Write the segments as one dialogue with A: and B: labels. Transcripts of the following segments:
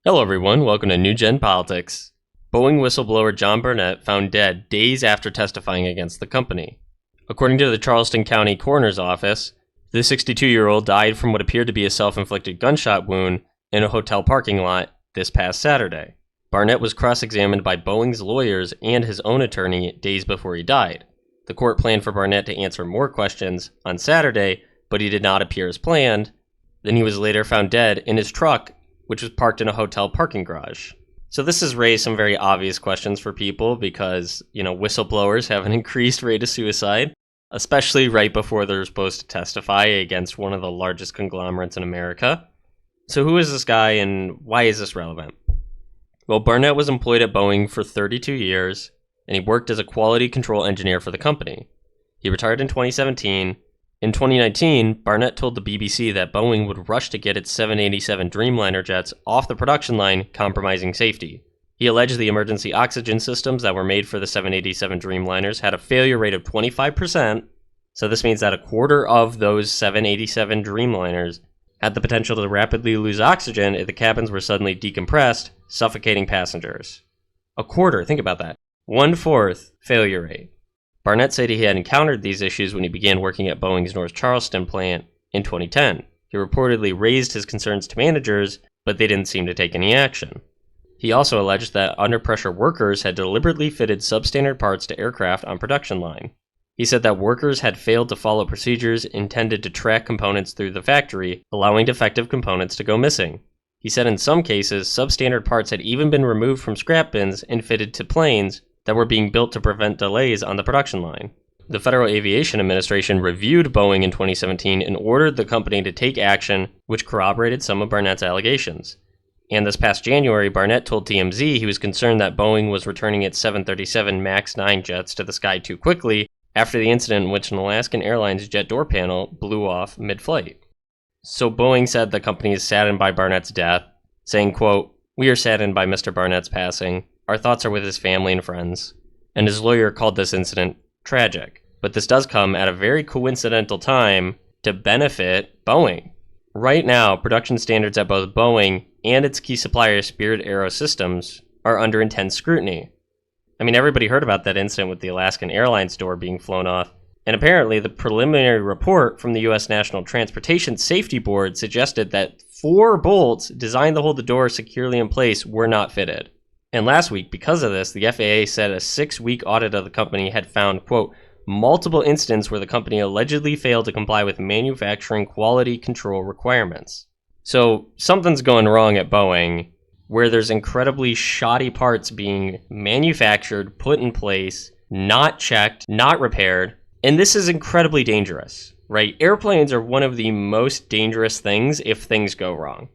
A: Hello everyone, welcome to New Gen Politics. Boeing whistleblower John Barnett found dead days after testifying against the company. According to the Charleston County Coroner's Office, the 62-year-old died from what appeared to be a self-inflicted gunshot wound in a hotel parking lot this past Saturday. Barnett was cross-examined by Boeing's lawyers and his own attorney days before he died. The court planned for Barnett to answer more questions on Saturday, but he did not appear as planned. Then he was later found dead in his truck, which was parked in a hotel parking garage. So this has raised some very obvious questions for people because, whistleblowers have an increased rate of suicide, especially right before they're supposed to testify against one of the largest conglomerates in America. So who is this guy and why is this relevant? Well, Barnett was employed at Boeing for 32 years, and he worked as a quality control engineer for the company. He retired in 2017. In 2019, Barnett told the BBC that Boeing would rush to get its 787 Dreamliner jets off the production line, compromising safety. He alleged the emergency oxygen systems that were made for the 787 Dreamliners had a failure rate of 25%, so this means that a quarter of those 787 Dreamliners had the potential to rapidly lose oxygen if the cabins were suddenly decompressed, suffocating passengers. A quarter, think about that. 1/4 failure rate. Barnett said he had encountered these issues when he began working at Boeing's North Charleston plant in 2010. He reportedly raised his concerns to managers, but they didn't seem to take any action. He also alleged that under-pressure workers had deliberately fitted substandard parts to aircraft on production line. He said that workers had failed to follow procedures intended to track components through the factory, allowing defective components to go missing. He said in some cases, substandard parts had even been removed from scrap bins and fitted to planes that were being built to prevent delays on the production line. The Federal Aviation Administration reviewed Boeing in 2017 and ordered the company to take action, which corroborated some of Barnett's allegations. And this past January, Barnett told TMZ he was concerned that Boeing was returning its 737 MAX 9 jets to the sky too quickly after the incident in which an Alaskan Airlines jet door panel blew off mid-flight. So Boeing said the company is saddened by Barnett's death, saying, quote, "We are saddened by Mr. Barnett's passing. Our thoughts are with his family and friends." And his lawyer called this incident tragic. But this does come at a very coincidental time to benefit Boeing. Right now, production standards at both Boeing and its key supplier Spirit AeroSystems are under intense scrutiny. I mean, everybody heard about that incident with the Alaskan Airlines door being flown off. And apparently, the preliminary report from the U.S. National Transportation Safety Board suggested that 4 bolts designed to hold the door securely in place were not fitted. And last week, because of this, the FAA said a 6-week audit of the company had found, quote, multiple incidents where the company allegedly failed to comply with manufacturing quality control requirements. So something's going wrong at Boeing, where there's incredibly shoddy parts being manufactured, put in place, not checked, not repaired. And this is incredibly dangerous, right? Airplanes are one of the most dangerous things if things go wrong.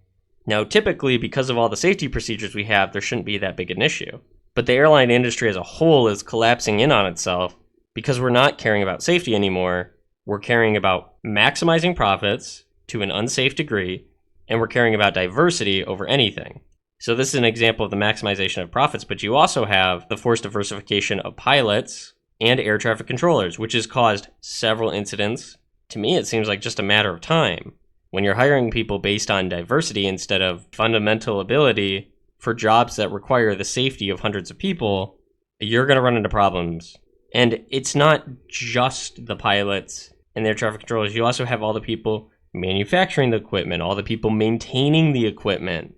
A: Now, typically, because of all the safety procedures we have, there shouldn't be that big an issue. But the airline industry as a whole is collapsing in on itself because we're not caring about safety anymore. We're caring about maximizing profits to an unsafe degree, and we're caring about diversity over anything. So this is an example of the maximization of profits, but you also have the forced diversification of pilots and air traffic controllers, which has caused several incidents. To me, it seems like just a matter of time. When you're hiring people based on diversity instead of fundamental ability for jobs that require the safety of hundreds of people, you're going to run into problems. And it's not just the pilots and their traffic controllers. You also have all the people manufacturing the equipment, all the people maintaining the equipment.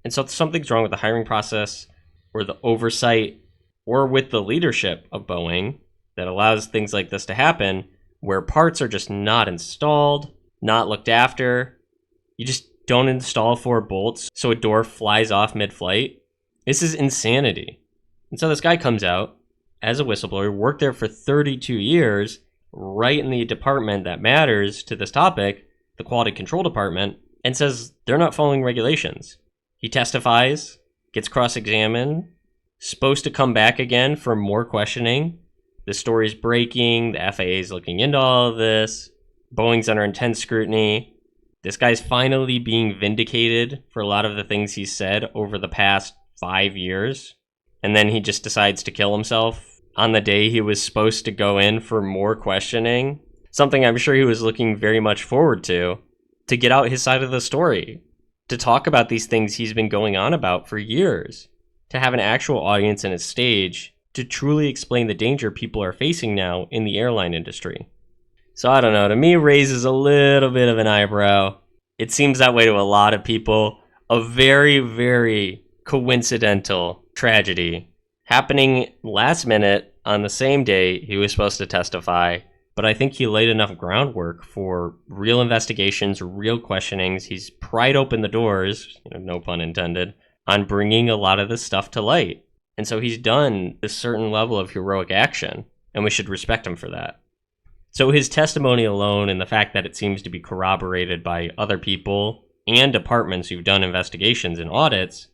A: And so something's wrong with the hiring process or the oversight or with the leadership of Boeing that allows things like this to happen, where parts are just not installed, not looked after. You just don't install 4 bolts so a door flies off mid-flight. This is insanity. And so this guy comes out as a whistleblower, worked there for 32 years, right in the department that matters to this topic, the quality control department, and says they're not following regulations. He testifies, gets cross-examined, supposed to come back again for more questioning. The story's breaking, the FAA is looking into all of this. Boeing's under intense scrutiny. This guy's finally being vindicated for a lot of the things he's said over the past 5 years. And then he just decides to kill himself on the day he was supposed to go in for more questioning. Something I'm sure he was looking very much forward to get out his side of the story. to talk about these things he's been going on about for years, to have an actual audience and a stage to truly explain the danger people are facing now in the airline industry. So I don't know, to me raises a little bit of an eyebrow. It seems that way to a lot of people. A very, very coincidental tragedy happening last minute on the same day he was supposed to testify. But I think he laid enough groundwork for real investigations, real questionings. He's pried open the doors, no pun intended, on bringing a lot of this stuff to light. And so he's done this certain level of heroic action, and we should respect him for that. So his testimony alone and the fact that it seems to be corroborated by other people and departments who've done investigations and audits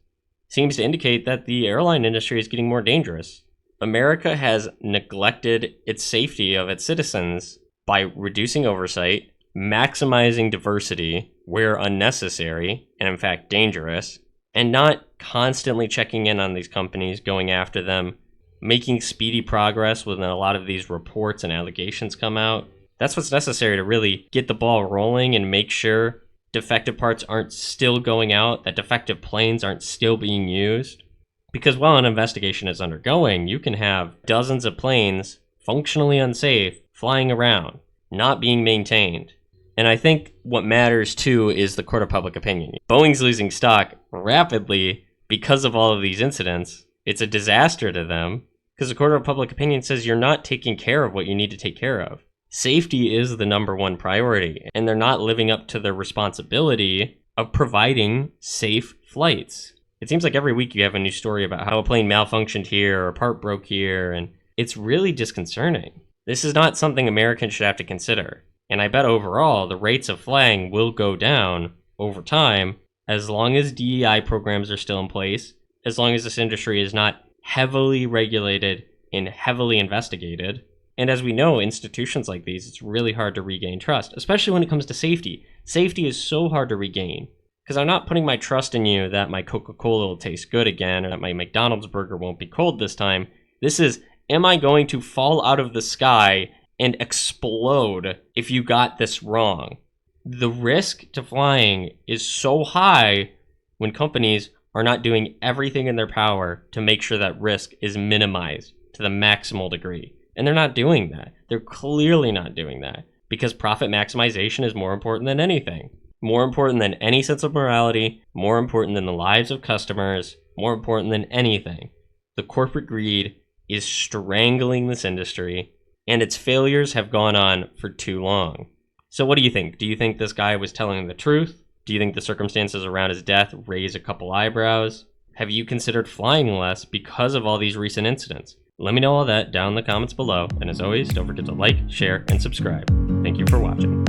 A: seems to indicate that the airline industry is getting more dangerous. America has neglected its safety of its citizens by reducing oversight, maximizing diversity where unnecessary and in fact dangerous, and not constantly checking in on these companies, going after them, making speedy progress when a lot of these reports and allegations come out. That's what's necessary to really get the ball rolling and make sure defective parts aren't still going out, that defective planes aren't still being used. Because while an investigation is undergoing, you can have dozens of planes functionally unsafe flying around, not being maintained. And I think what matters too is the court of public opinion. Boeing's losing stock rapidly because of all of these incidents. It's a disaster to them because the court of public opinion says you're not taking care of what you need to take care of. Safety is the number one priority, and they're not living up to their responsibility of providing safe flights. It seems like every week you have a new story about how a plane malfunctioned here or a part broke here, and it's really disconcerting. This is not something Americans should have to consider. And I bet overall the rates of flying will go down over time as long as DEI programs are still in place, as long as this industry is not heavily regulated and heavily investigated. And as we know, institutions like these, it's really hard to regain trust, especially when it comes to safety. Safety is so hard to regain. Because I'm not putting my trust in you that my Coca-Cola will taste good again or that my McDonald's burger won't be cold this time. This is, am I going to fall out of the sky and explode if you got this wrong? The risk to flying is so high when companies are not doing everything in their power to make sure that risk is minimized to the maximal degree. And they're not doing that. They're clearly not doing that because profit maximization is more important than anything. More important than any sense of morality, more important than the lives of customers, more important than anything. The corporate greed is strangling this industry, and its failures have gone on for too long. So what do you think? Do you think this guy was telling the truth? Do you think the circumstances around his death raise a couple eyebrows? Have you considered flying less because of all these recent incidents? Let me know all that down in the comments below, and as always, don't forget to like, share, and subscribe. Thank you for watching.